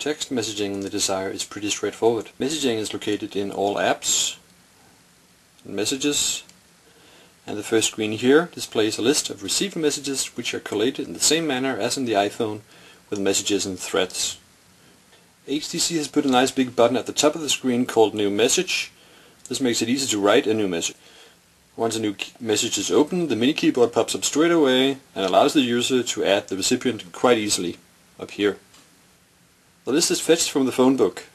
Text messaging in the Desire is pretty straightforward. Messaging is located in all apps and messages, and the first screen here displays a list of received messages which are collated in the same manner as in the iPhone with messages and threads. HTC has put a nice big button at the top of the screen called New Message. This makes it easy to write a new message. Once a new message is opened, the mini keyboard pops up straight away and allows the user to add the recipient quite easily up here. The list is fetched from the phone book.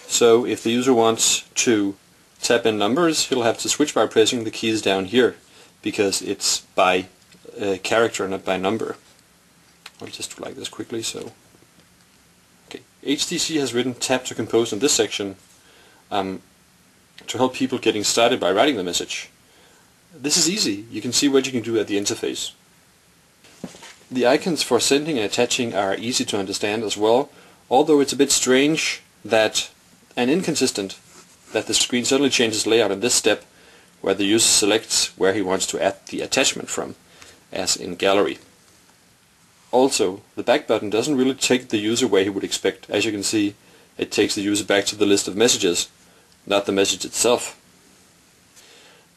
So if the user wants to tap in numbers, he'll have to switch by pressing the keys down here, because it's by character, not by number. I'll just do like this quickly. So, okay, HTC has written Tap to Compose in this section to help people getting started by writing the message. This is easy. You can see what you can do at the interface. The icons for sending and attaching are easy to understand as well, although it's a bit strange and inconsistent that the screen suddenly changes layout in this step, where the user selects where he wants to add the attachment from, as in Gallery. Also, the back button doesn't really take the user where he would expect. As you can see, it takes the user back to the list of messages, not the message itself.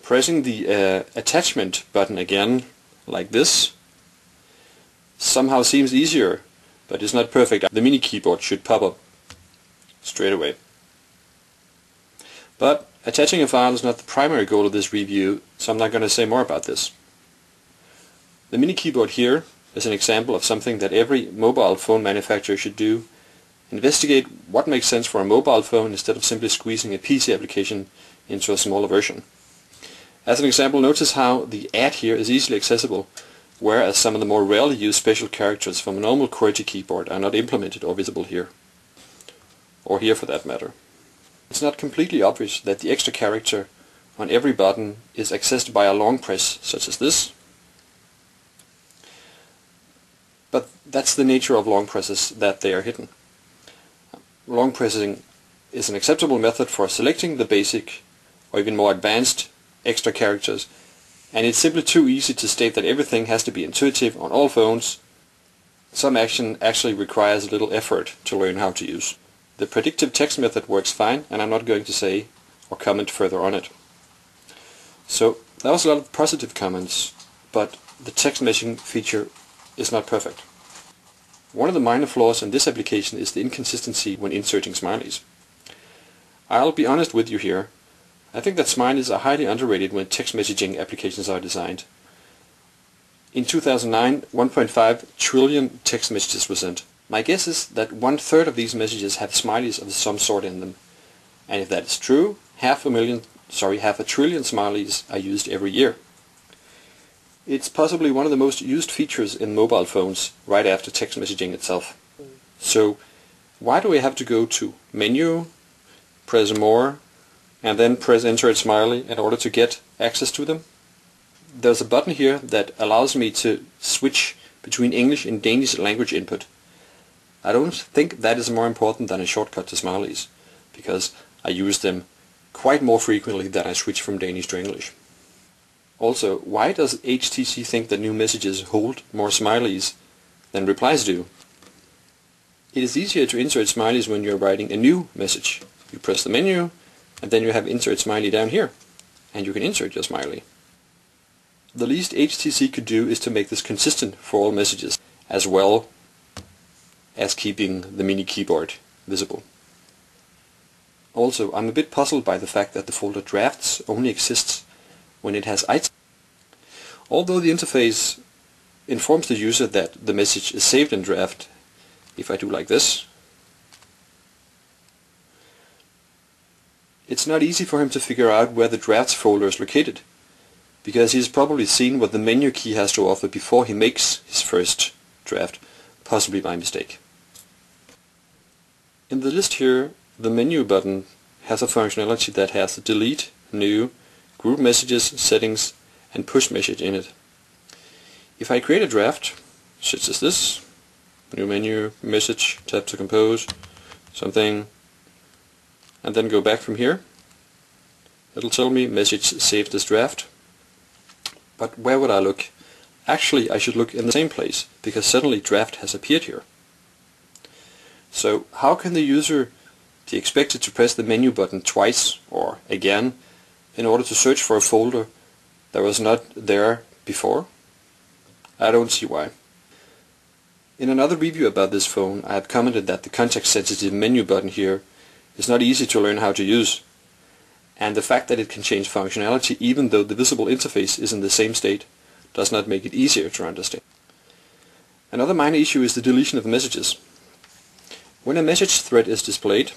Pressing the attachment button again, like this, somehow seems easier, but it's not perfect. The mini keyboard should pop up straight away. But attaching a file is not the primary goal of this review, so I'm not going to say more about this. The mini keyboard here is an example of something that every mobile phone manufacturer should do. Investigate what makes sense for a mobile phone instead of simply squeezing a PC application into a smaller version. As an example, notice how the add here is easily accessible, whereas some of the more rarely used special characters from a normal QWERTY keyboard are not implemented or visible here. Or here for that matter. It's not completely obvious that the extra character on every button is accessed by a long press, such as this. But that's the nature of long presses, that they are hidden. Long pressing is an acceptable method for selecting the basic or even more advanced extra characters, and it's simply too easy to state that everything has to be intuitive on all phones. Some action actually requires a little effort to learn how to use. The predictive text method works fine, and I'm not going to say or comment further on it. So that was a lot of positive comments, but the text messaging feature is not perfect. One of the minor flaws in this application is the inconsistency when inserting smileys. I'll be honest with you here. I think that smileys are highly underrated when text messaging applications are designed. In 2009, 1.5 trillion text messages were sent. My guess is that 1/3 of these messages have smileys of some sort in them. And if that is true, half a trillion smileys are used every year. It's possibly one of the most used features in mobile phones right after text messaging itself. So why do we have to go to Menu, press More, and then press Insert Smiley in order to get access to them? There's a button here that allows me to switch between English and Danish language input. I don't think that is more important than a shortcut to smileys, because I use them quite more frequently than I switch from Danish to English. Also, why does HTC think that new messages hold more smileys than replies do? It is easier to insert smileys when you're writing a new message. You press the menu, and then you have Insert Smiley down here, and you can insert your smiley. The least HTC could do is to make this consistent for all messages, as well as keeping the mini keyboard visible. Also, I'm a bit puzzled by the fact that the folder Drafts only exists when it has items. Although the interface informs the user that the message is saved in draft, if I do like this, it's not easy for him to figure out where the Drafts folder is located, because he's probably seen what the menu key has to offer before he makes his first draft, possibly by mistake. In the list here, the menu button has a functionality that has delete, new, group messages, settings, and push message in it. If I create a draft, such as this, new menu, message, tap to compose, something, and then go back from here, it'll tell me message saved as draft. But where would I look? Actually, I should look in the same place, because suddenly draft has appeared here. So how can the user be expected to press the menu button twice or again in order to search for a folder that was not there before? I don't see why. In another review about this phone, I had commented that the context-sensitive menu button here is not easy to learn how to use, and the fact that it can change functionality even though the visible interface is in the same state does not make it easier to understand. Another minor issue is the deletion of messages. When a message thread is displayed,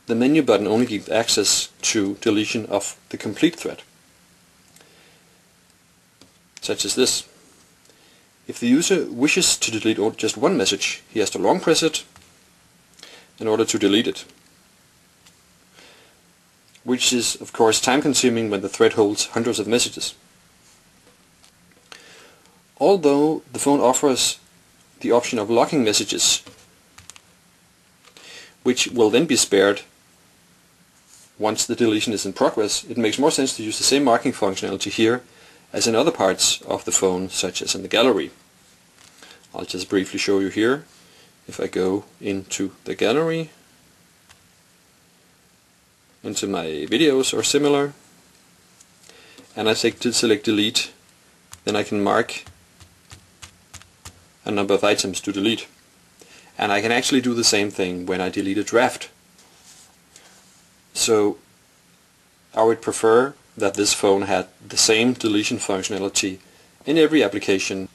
the menu button only gives access to deletion of the complete thread, such as this. If the user wishes to delete just one message, he has to long press it in order to delete it, which is of course time consuming when the thread holds hundreds of messages. Although the phone offers the option of locking messages, which will then be spared once the deletion is in progress, it makes more sense to use the same marking functionality here as in other parts of the phone, such as in the gallery. I'll just briefly show you here. If I go into the gallery, into my videos or similar, and I select delete, then I can mark a number of items to delete. And I can actually do the same thing when I delete a draft. So I would prefer that this phone had the same deletion functionality in every application.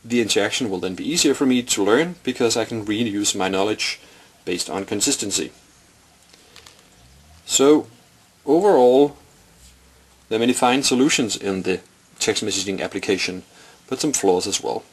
The interaction will then be easier for me to learn because I can reuse my knowledge based on consistency. So overall, there are many fine solutions in the text messaging application, but some flaws as well.